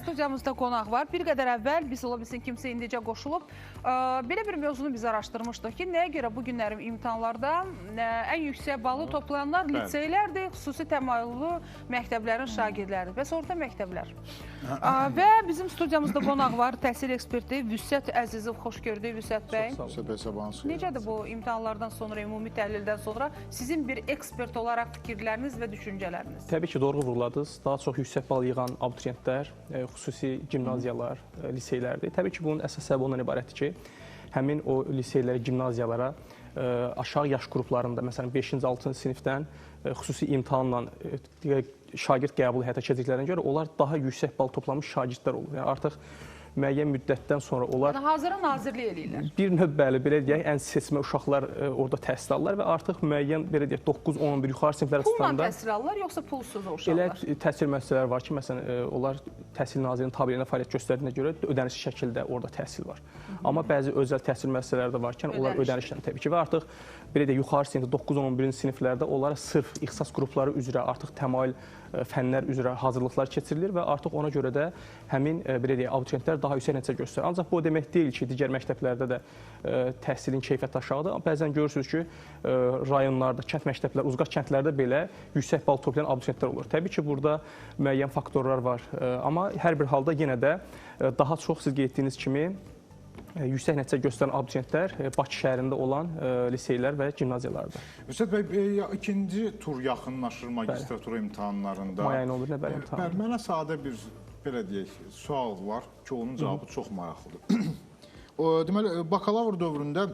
studiyamızda qonaq var. Bir qədər əvvəl biz ola bilsin kimsə indicə qoşulub. Belə bir mövzunu biz araşdırmışdıq ki, nəyə görə bu günlərin imtahanlarda ən yüksək balı toplayanlar liseylərdir, xüsusi təmayüllü məktəblərin şagirdləridir. Bəs orta məktəblər. Və bizim studiyamızda qonaq var, təhsil eksperti Vüsət Əzizov. Xoş gördük Vüsət bəy. Necədir bu imtahanlardan sonra, ümumi təhlildən sonra sizin bir ekspert olaraq fikirləriniz və düşüncələriniz? Təbii ki, doğru vurguladınız. Daha çox yüksək bal yığan abituriyentlər, xüsusi gimnaziyalar, liseylərdir. Təbii ki, bunun əsas səbəbi ondan ibarətdir ki, həmin o liseylərə, gimnaziyalara aşağı yaş qruplarında, məsələn 5-ci, 6-cı sinifdən xüsusi imtahanla şagird qəbulu həyata keçirdiklərinə görə onlar daha yüksək bal toplamış şagirdlər olur. Yəni artıq müəyyən müddətdən sonra onlar hazıra nazirlik eləyirlər. Bir növ belə deyək, ən seçmə uşaqlar orada təhsil alırlar və artıq müəyyən belə deyək 9, 10, 11 yuxarı siniflər arasında pulla təhsil alırlar yoxsa pulsuz o uşaqlar? Elə təhsil müəssisələri var ki, məsələn onlar Təhsil Nazirliyinin tabeliyində fəaliyyət göstərdiyinə görə ödənişli şəkildə orada təhsil var. Amma bəzi özəl təhsil müəssisələri də varkən onlar ödənişlə təbii ki və artıq belə deyək yuxarı sinifdə 9, 10, 11-ci siniflərdə onlara sırf ixtisas qrupları üzrə artıq təmayül fənlər üzrə hazırlıqlar keçirilir və artıq ona görə də həmin belə deyək abituriyentlər daha yüksək nəticə göstərir. Ancaq bu o demək deyil ki, digər məktəblərdə də təhsilin keyfiyyəti aşağıdır. Bəzən görürsünüz ki, rayonlarda, kənd məktəblər, uzaq kəndlərdə belə yüksək bal toplayan abituriyentlər olur. Təbii ki, burada müəyyən faktorlar var. Amma hər bir halda yenə də daha çox siz qeyd etdiyiniz kimi yüksək nəticə göstərən abituriyentlər Bakı şəhərində olan liseylər və gimnaziyalardır. Vüsət bəy, ikinci tur yaxınlaşır magistratura imtahanlarında. May ayının 11-nə bəli imtahan. Mənə sadə bir belə deyək sual var ki, onun cavabı çox maraqlıdır. Deməli, bakalavr dövründə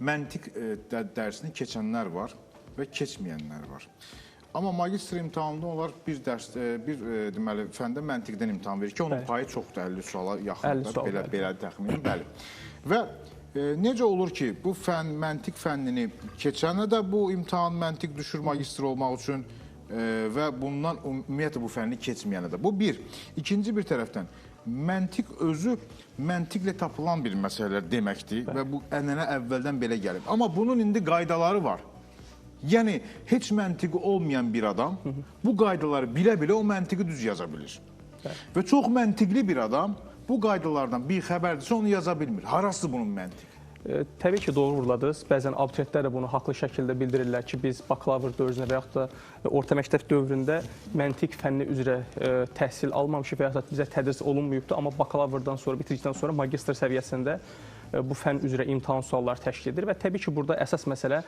məntiq dərsini keçənlər var və keçməyənlər var. Amma magistr imtahanında onlar bir deməli fəndə məntiqdən imtahan verir ki, onun payı çoxdur, 50 suala yaxındır, belə təxminən, bəli. Və necə olur ki, bu məntiq fənnini keçənə də bu imtahan məntiq düşür magistr olmaq üçün və bundan ümumiyyətlə bu fənni keçməyənə də. Bu bir. İkinci bir tərəfdən, məntiq özü məntiqlə tapılan bir məsələlər deməkdir və bu ənənə əvvəldən belə gəlib. Amma bunun indi qaydaları var. Yəni, heç məntiqi olmayan bir adam bu qaydaları bilə-bilə o məntiqi düz yaza bilir. Və çox məntiqli bir adam bu qaydalardan bir xəbərdirsə onu yaza bilmir. Harası bunun məntiqi? Təbii ki, doğru vurguladınız. Bəzən abituriyentlər də bunu haqlı şəkildə bildirirlər ki, biz bakalavr dövründə və yaxud da orta məktəb dövründə məntiq fənni üzrə təhsil almamışıq və yaxud da bizə tədris olunmayıbdır. Amma bakalavrdan sonra, bitirdikdən sonra magistr səviyyəsində bu fənn üzrə imtahan sualları təşkil edir və təbii ki, burada əsas məsələ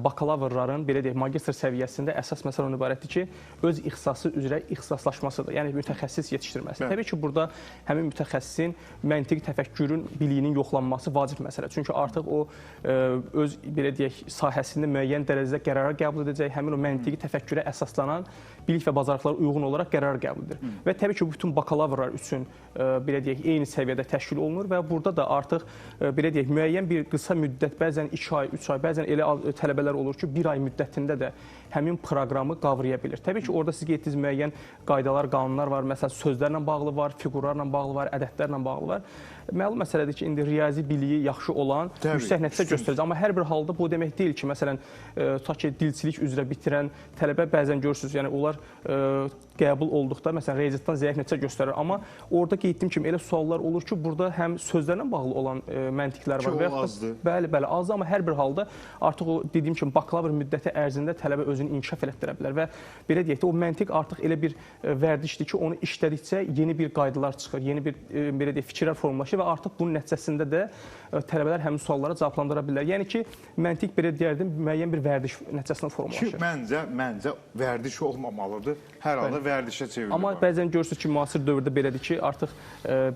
bakalavrların, belə deyək, magistr səviyyəsində əsas məsələ ondan ibarətdir ki, öz ixtisası üzrə ixtisaslaşmasıdır, yəni mütəxəssis yetişdirməsi. Təbii ki, burada həmin mütəxəssisin məntiqi təfəkkürün biliyinin yoxlanması vacib məsələ. Çünki artıq o öz, belə deyək, sahəsində müəyyən dərəcədə qərara qəbul edəcək, həmin o məntiqi təfəkkürə əsaslanan bilik və bacarıqlara uyğun olaraq qərar qəbul edir. Və təbii ki, bütün bakalavrlar üçün, belə deyək, eyni səviyyədə təşkil olunur və burada da artıq, belə deyək, müəyyən bir qısa müddət, bəzən 2 ay, 3 ay, bəzən elə tələbələr olur ki, 1 ay müddətində də həmin proqramı qavraya bilir. Təbii ki, orada siz qeyd etdiniz müəyyən qaydalar, qanunlar var, məsələn, sözlərlə bağlı var, fiqurlarla bağlı var, ədədlərlə bağlı var. Məlum məsələdir ki, indi riyazi biliyi yaxşı olan yüksək nəticə göstərəcək. Amma hər bir halda bu demək deyil ki, məsələn, tutaq ki, dilçilik üzrə bitirən tələbə bəzən görürsünüz, yəni onlar qəbul olduqda, məsələn, riyaziyyatdan zəif nəticə göstərir. Amma orada qeyd etdiyim kimi elə suallar olur ki, burada həm sözlərlə bağlı olan məntiqlər var. Ki, o azdır. Bəli, azdır, amma hər bir halda artıq o dediyim kimi bakalavr müddəti ərzində tələbə özünü inkişaf elətdirə bilər və belə deyək də, o məntiq artıq elə bir vərdişdir ki, onu işlədikcə yeni bir qaydalar çıxır, yeni bir belə deyək, fikirlər formalaşır və artıq bunun nəticəsində də tələbələr həmin suallara cavablandıra bilirlər. Yəni ki, məntiq belə deyərdim, müəyyən bir vərdiş nəticəsində formalaşır. Ki, məncə vərdiş olmamalıdır, hər halda vərdişə çevrilir. Amma bəzən görürsünüz ki, müasir dövrdə belədir ki, artıq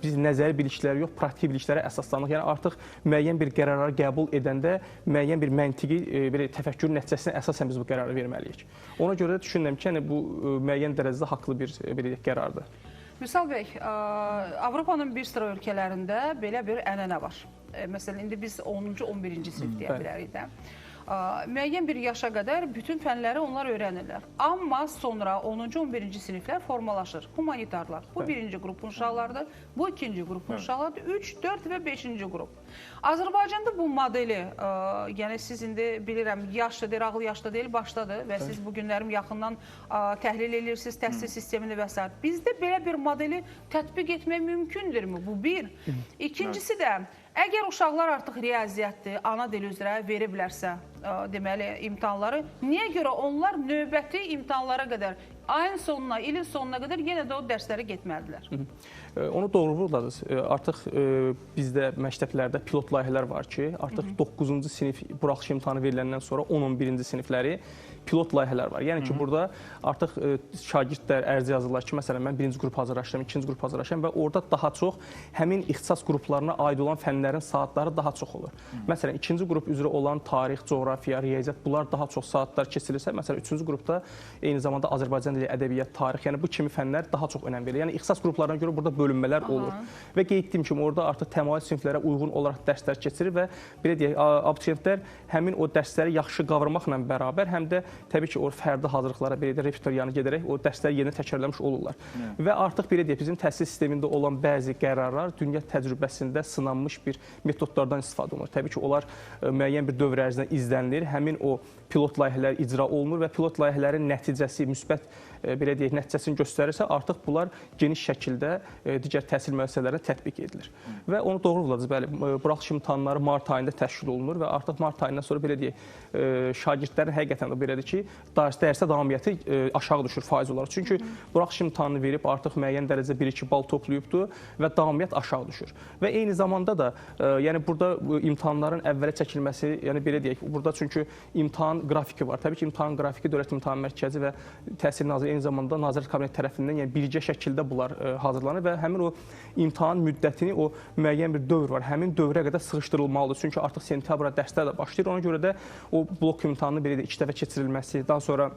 biz nəzəri biliklərə yox, praktik biliklərə əsaslanırıq. Yəni artıq müəyyən bir qərarları qəbul edəndə müəyyən bir məntiqi belə təfəkkür nəticəsinə əsasən biz bu qərarı verməliyik. Ona görə də düşünürəm ki, yəni bu müəyyən dərəcədə haqlı bir belə qərardır. Vüsal bəy, Avropanın bir sıra ölkələrində belə bir ənənə var. Məsələn, indi biz 10-cu, 11-ci sinif deyə bilərik də. müəyyən bir yaşa qədər bütün fənləri onlar öyrənirlər. Amma sonra 10-cu, 11-ci siniflər formalaşır. Humanitarlar. Bu birinci qrupun uşaqlarıdır, bu ikinci qrupun uşaqlarıdır, 3, 4 və 5-ci qrup. Azərbaycanda bu modeli, yəni siz indi bilirəm, yaşlıdır, ağlı yaşlı deyil, başdadır və siz bu günlərim yaxından təhlil edirsiniz, təhsil sistemini və s. Bizdə belə bir modeli tətbiq etmək mümkündürmü? Bu bir. İkincisi də, əgər uşaqlar artıq riyaziyyatdır, ana dil üzrə veriblərsə, deməli, imtahanları, niyə görə onlar növbəti imtahanlara qədər, ayın sonuna, ilin sonuna qədər yenə də o dərsləri getməlidirlər? Onu doğru vurguladınız. Artıq bizdə məktəblərdə pilot layihələr var ki, artıq 9-cu sinif buraxılış imtahanı veriləndən sonra 10-11-ci sinifləri pilot layihələr var. Yəni ki, burada artıq şagirdlər ərz yazırlar ki, məsələn, mən birinci qrup hazırlaşıram, ikinci qrup hazırlaşıram və orada daha çox həmin ixtisas qruplarına aid olan fənlərin saatları daha çox olur. Məsələn, ikinci qrup üzrə olan tarix, coğrafiya, riyaziyyat, bunlar daha çox saatlar keçirilirsə, məsələn, üçüncü qrupda eyni zamanda Azərbaycan dili, ədəbiyyat, tarix, yəni bu kimi fənlər daha çox önəm verilir. Yəni ixtisas qruplarına görə burada bölünmələr olur. Və qeyd etdiyim kimi, orada artıq təmayüz siniflərə uyğun olaraq dərslər keçirir və belə deyək, abituriyentlər həmin o dərsləri yaxşı qavramaqla bərabər, həm də təbii ki, o fərdi hazırlıqlara, belə deyək, repetitoriyanı gedərək o dərsləri yerinə təkrarlamış olurlar. Və artıq belə deyək, bizim təhsil sistemində olan bəzi qərarlar dünya təcrübəsində sınanmış bir metodlardan istifadə olunur. Təbii ki, onlar müəyyən bir dövr ərzində izlənilir, həmin o pilot layihələr icra olunur və pilot layihələrin nəticəsi, müsbət belə deyək, nəticəsini göstərirsə, artıq bunlar geniş şəkildə digər təhsil müəssisələrində tətbiq edilir. Və onu doğru vurguladınız, bəli, buraxılış imtahanları mart ayında təşkil olunur və artıq mart ayından sonra belə deyək, şagirdlərin həqiqətən də belədir ki, dərsə davamiyyəti aşağı düşür faiz olaraq. Çünki buraxılış imtahanını verib artıq müəyyən dərəcədə 1-2 bal toplayıbdır və davamiyyət aşağı düşür. Və eyni zamanda da, yəni burada imtahanların əvvələ çəkilməsi, yəni belə deyək, burada çünki imtahan qrafiki var. Təbii ki, imtahan qrafiki Dövlət İmtahan Mərkəzi və Təhsil Nazirliyi eyni zamanda Nazirlər Kabineti tərəfindən yəni birgə şəkildə bunlar hazırlanır və həmin o imtahan müddətini, o müəyyən bir dövr var, həmin dövrə qədər sıxışdırılmalıdır. Çünki artıq sentyabra dərslər də başlayır. Ona görə də o blok imtahanının belə deyək, 2 dəfə keçirilməsi, daha sonra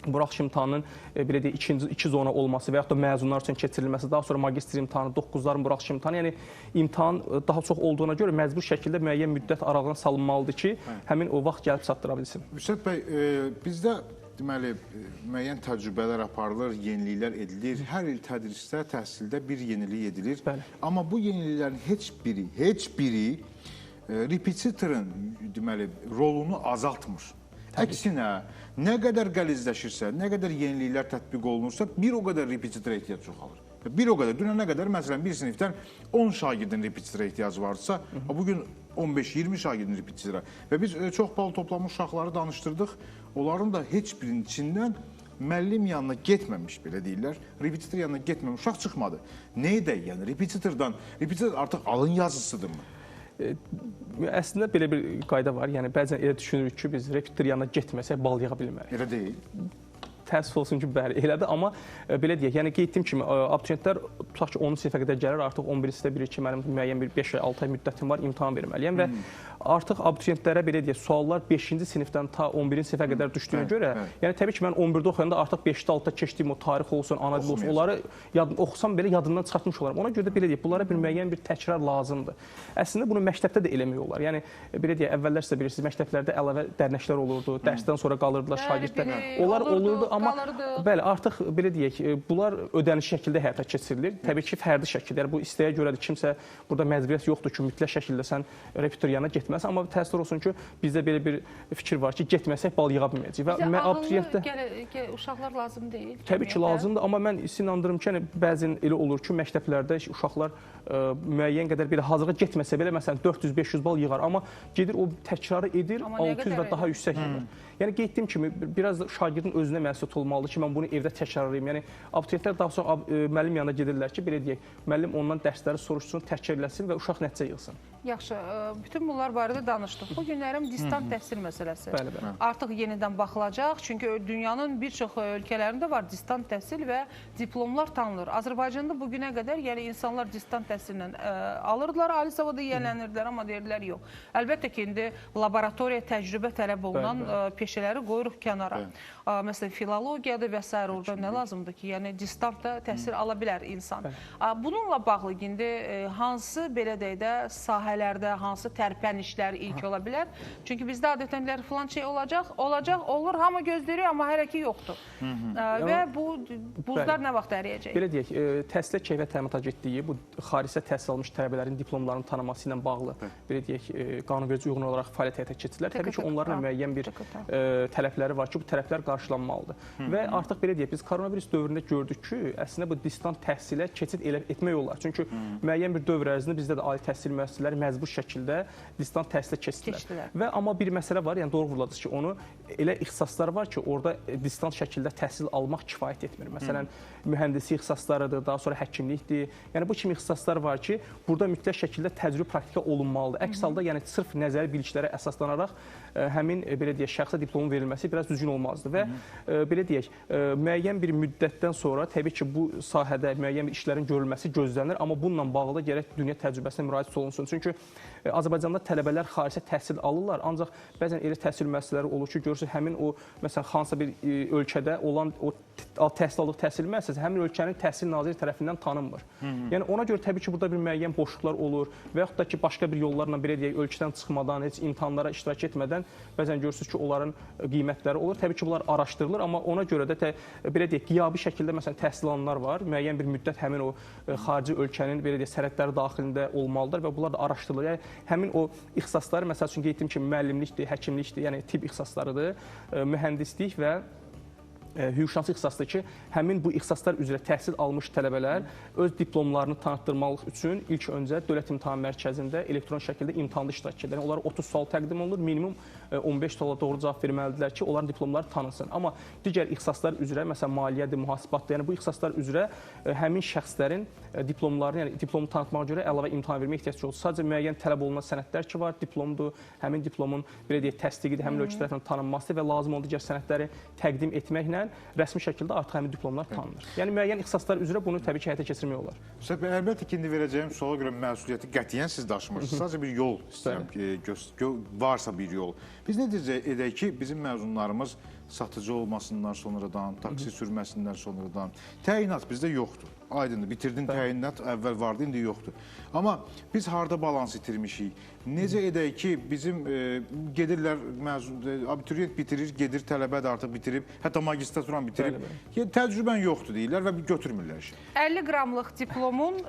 buraxılış imtahanının belə deyək, iki zona olması və yaxud da məzunlar üçün keçirilməsi, daha sonra magistr imtahanı, 9-ların buraxılış imtahanı, yəni imtahan daha çox olduğuna görə məcbur şəkildə müəyyən müddət aralığına salınmalıdır ki, həmin o vaxt gəlib çatdıra bilsin. Vüsət bəy, bizdə deməli, müəyyən təcrübələr aparılır, yeniliklər edilir. Hər il tədrisdə, təhsildə bir yenilik edilir. Bəli. Amma bu yeniliklərin heç biri repetitorun deməli, rolunu azaltmır. Əksinə, nə qədər qəlizləşirsə, nə qədər yeniliklər tətbiq olunursa, bir o qədər repetitora ehtiyac çoxalır. Bir o qədər, dünənə qədər, məsələn, bir sinifdən 10 şagirdin repetitora ehtiyacı varsa, bugün 15-20 şagirdin repetitora. Və biz çox bal toplamış uşaqları danışdırdıq. Onların da heç birinin içindən müəllim yanına getməmiş, belə deyirlər, repetitor yanına getməmiş uşaq çıxmadı. Nə edək, yəni, repetitor artıq alın yazısıdırmı? Əslində belə bir qayda var. Yəni bəzən elə düşünürük ki, biz repetitor yanına getməsək bal yığa bilmərik. Elə deyil. Təəssüf olsun ki, bəli, elədir. Amma belə deyək, yəni qeyd etdiyim kimi, abituriyentlər tutaq ki, 10-cu sinifə qədər gəlir, artıq 11-ci sinifdə bilir ki, mənim müəyyən bir 5 ay, 6 ay müddətim var, imtahan verməliyəm və artıq abituriyentlərə belə deyək, suallar 5-ci sinifdən ta 11-ci sinifə qədər düşdüyünə görə, yəni təbii ki, mən 11-də oxuyanda artıq 5-də 6-da keçdiyim o tarix olsun, ana dil olsun, onları oxusam belə yadından çıxartmış olaram. Ona görə də belə deyək, bunlara bir müəyyən bir təkrar lazımdır. Əslində bunu məktəbdə də eləmək olar. Yəni belə deyək, əvvəllər sizə bilirsiniz, məktəblərdə əlavə dərnəklər olurdu, dərsdən sonra qalırdılar şagirdlər. Onlar olurdu, amma bəli, artıq belə deyək, bunlar ödəniş şəkildə həyata keçirilir. Təbii ki, fərdi şəkildə. Yəni bu istəyə görədir. Kimsə burada məcburiyyət yoxdur ki, mütləq şəkildə sən repetitor yanına getməlisən, amma təəssüf olsun ki, bizdə belə bir fikir var ki, getməsək bal yığa bilməyəcəyik. Və ağıllı uşaqlar lazım deyil. Təbii ki, lazımdır, amma mən sizi inandırım ki, yəni bəzən elə olur ki, məktəblərdə uşaqlar müəyyən qədər belə hazırlığa getməsə belə, məsələn 400-500 bal yığar, amma gedir o təkrarı edir, 600 və daha yüksək yığır. Yəni qeyd etdiyim kimi, biraz da şagirdin özünə məsuliyyət olmalıdır ki, mən bunu evdə təkrarlayayım. Yəni abituriyentlər daha çox müəllim yanına gedirlər ki, belə deyək, müəllim ondan dərsləri soruşsun, təkrarlasın və uşaq nəticə yığsın. Yaxşı, bütün bunlar barədə danışdıq. Bu günlərin distant təhsil məsələsi artıq yenidən baxılacaq. Çünki dünyanın bir çox ölkələrində var distant təhsil və diplomlar tanınır. Azərbaycanda bugünə qədər yəni insanlar distant təhsillə alırdılar, ali savada yiyələnirdilər, amma deyirdilər yox. Əlbəttə ki, indi laboratoriya təcrübə tələb olunan peşələri qoyuruq kənara. Məsələn, filologiyadır və s. orada nə lazımdır ki, yəni distant da təhsil ala bilər insan. Bununla bağlı indi hansı, belə deyək də, sahələrdə, hansı tərpənişlər ilk ola bilər? Çünki bizdə adətən filan şey olacaq, olur, hamı gözləyirik, amma hələ ki yoxdur. Və bu buzlar nə vaxt əriyəcək? Belə deyək, Təhsilə Keyfiyyət Təminat Agentliyi bu xaricdə təhsil almış tələbələrin diplomlarının tanınması ilə bağlı, belə deyək, qanunverici uyğun olaraq fəaliyyət həyata keçirilər. Təbii ki, onların müəyyən bir tələbləri var ki, bu tələblər qarşılanmalıdır. Və artıq belə deyək, biz koronavirus dövründə gördük ki, əslində bu distant təhsilə keçid etmək olar. Çünki müəyyən bir dövr ərzində bizdə də ali təhsil müəssisələri məcbur şəkildə distant təhsilə keçdilər. Və amma bir məsələ var, yəni doğru vurguladınız ki, onu elə ixtisaslar var ki, orada distant şəkildə təhsil almaq kifayət etmir. Məsələn, mühəndislik ixtisaslarıdır, daha sonra həkimlikdir. Yəni bu kimi ixtisaslar var ki, burada mütləq şəkildə təcrübə praktika olunmalıdır. Əks halda yəni sırf nəzəri biliklərə əsaslanaraq həmin belə deyək şəxsə diplomun verilməsi biraz düzgün olmazdı və belə deyək müəyyən bir müddətdən sonra təbii ki, bu sahədə müəyyən bir işlərin görülməsi gözlənilir, amma bununla bağlı gərək dünya təcrübəsinə müraciət olunsun. Çünki Azərbaycanda tələbələr xaricdə təhsil alırlar, ancaq bəzən elə təhsil müəssisələri olur ki, görürsünüz həmin o məsələn hansısa bir ölkədə olan o təhsil aldığı təhsil müəssisəsi həmin ölkənin təhsil naziri tərəfindən tanınmır. Yəni ona görə təbii ki, burada bir müəyyən boşluqlar olur və yaxud da ki, başqa bir yollarla belə deyək ölkədən çıxmadan, heç imtahanlara iştirak etmədən bəzən görürsünüz ki, onların qiymətləri olur. Təbii ki, bunlar araşdırılır, amma ona görə də belə deyək qiyabi şəkildə məsələn təhsil alanlar var. Müəyyən bir müddət həmin o xarici ölkənin belə deyək sərhədləri daxilində olmalıdır və bunlar da araşdırılır. Yəni həmin o ixtisasları məsəl üçün qeyd etdim ki, müəllimlikdir, həkimlikdir, yəni tibb ixtisaslarıdır, mühəndislik və hüquqşünaslıq ixtisasıdır ki, həmin bu ixtisaslar üzrə təhsil almış tələbələr öz diplomlarını tanıtdırmaq üçün ilk öncə Dövlət İmtahan Mərkəzində elektron şəkildə imtahanda iştirak edir. Yəni onlara 30 sual təqdim olunur, minimum 15 suala doğru cavab verməlidirlər ki, onların diplomları tanınsın. Amma digər ixtisaslar üzrə, məsələn, maliyyədir, mühasibatdır, yəni bu ixtisaslar üzrə həmin şəxslərin diplomlarını, yəni diplomu tanıtmağa görə əlavə imtahan vermək ehtiyacı yoxdur. Sadəcə müəyyən tələb olunan sənədlər ki var, diplomdur, həmin diplomun belə deyək təsdiqidir, həmin ölkə tərəfindən tanınması və lazım olan digər sənədləri təqdim etməklə rəsmi şəkildə artıq həmin diplomlar tanınır. Yəni müəyyən ixtisaslar üzrə bunu təbii ki, həyata keçirmək olar. Müsəb bəy, əlbəttə ki, indi verəcəyim suala görə məsuliyyəti qətiyyən siz daşımırsınız. Sadəcə bir yol istəyirəm ki, varsa bir yol. Biz nə edək ki, bizim məzunlarımız satıcı olmasınlar sonradan, taksi sürməsinlər sonradan. Təyinat bizdə yoxdur. Aydındır, bitirdin təyinat, əvvəl vardı, indi yoxdur. Amma biz harda balans itirmişik? Necə edək ki, bizim gedirlər, abituriyent bitirir, gedir, tələbə də artıq bitirib, hətta magistraturan bitirib. Təcrübən yoxdur deyirlər və götürmürlər işi. 50 qramlıq diplomun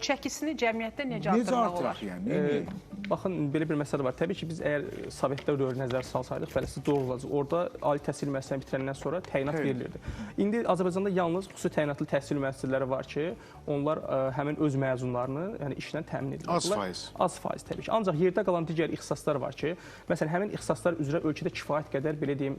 çəkisini cəmiyyətdə necə artırmaq olar? Yəni, baxın, belə bir məsələ var. Təbii ki, biz əgər Sovetlər dövrünə nəzər salsaydıq, bəli, siz doğru olacaq. Orada ali təhsil müəssisəsini bitirəndən sonra təyinat verilirdi. İndi Azərbaycanda yalnız xüsusi təyinatlı təhsil müəssisələri var ki, onlar həmin öz məzunlarını yəni işlə təmin edirlər. Az faiz. Az faiz təbii ki. Ancaq yerdə qalan digər ixtisaslar var ki, məsələn, həmin ixtisaslar üzrə ölkədə kifayət qədər belə deyim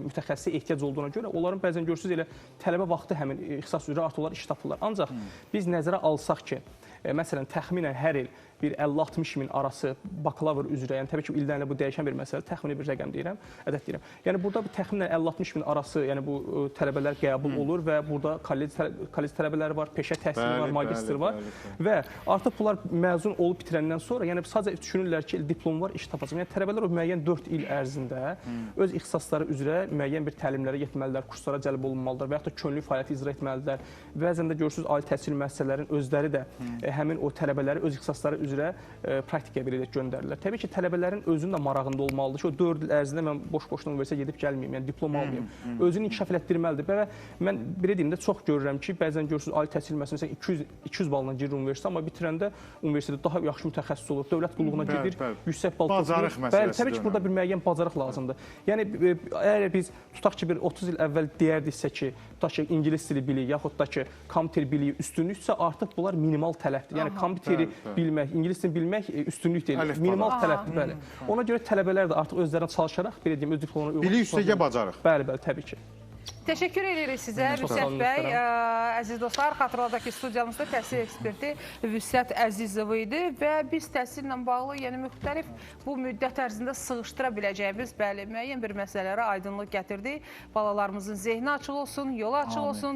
mütəxəssisə ehtiyac olduğuna görə onların bəzən görürsünüz elə tələbə vaxtı həmin ixtisas üzrə artıq onlar iş tapırlar. Ancaq biz nəzərə alsaq ki, məsələn, təxminən hər il bir 50-60 min arası bakalavr üzrə, yəni təbii ki, ildən ilə bu dəyişən bir məsələ, təxmini bir rəqəm deyirəm, ədəd deyirəm. Yəni burada bu təxminən 50-60 min arası, yəni bu tələbələr qəbul olur və burada kollec tələbələri var, peşə təhsili var, magistr var və artıq bunlar məzun olub bitirəndən sonra, yəni sadəcə düşünürlər ki, diplom var, iş tapacaq. Yəni tələbələr o müəyyən 4 il ərzində öz ixtisasları üzrə müəyyən bir təlimlərə getməlidirlər, kurslara cəlb olunmalıdır və yaxud da könüllü fəaliyyəti icra etməlidirlər. Bəzən də görürsünüz ali təhsil müəssisələrinin özləri də həmin o tələbələri öz ixtisasları üzrə praktikaya belə edək göndərirlər. Təbii ki, tələbələrin özünün də marağında olmalıdır ki, o 4 il ərzində mən boş-boşuna universitetə gedib gəlməyim, yəni diplom almayım. Özünü inkişaf elətdirməlidir və mən belə deyim də çox görürəm ki, bəzən görürsünüz ali təhsil müəssisəsinə 200 balla girir universitetə, amma bitirəndə universitetdə daha yaxşı mütəxəssis olur, dövlət qulluğuna gedir, yüksək bal toplayır. Bacarıq məsələsidir. Təbii ki, burada bir müəyyən bacarıq lazımdır. Yəni əgər biz tutaq ki, bir 30 il əvvəl deyərdiksə ki, tutaq ki, ingilis dili biliyi yaxud da ki, kompüter biliyi üstünlüksə, artıq bunlar minimal tələbdir. Yəni kompüteri bilmək, ingilis dilini bilmək üstünlük deyil, minimal tələbdir, bəli. Ona görə tələbələr də artıq özlərinə çalışaraq, belə deyim, öz diplomuna uyğun. Bilik üstəgə bacarıq. Bəli, bəli, təbii ki. Təşəkkür edirik sizə, Vüsət bəy. Əziz dostlar, xatırladaq ki, studiyamızda təhsil eksperti Vüsət Əzizov idi və biz təhsillə bağlı müxtəlif bu müddət ərzində sığışdıra biləcəyimiz müəyyən bir məsələlərə aydınlıq gətirdik. Balalarımızın zehni açıq olsun, yolu açıq olsun.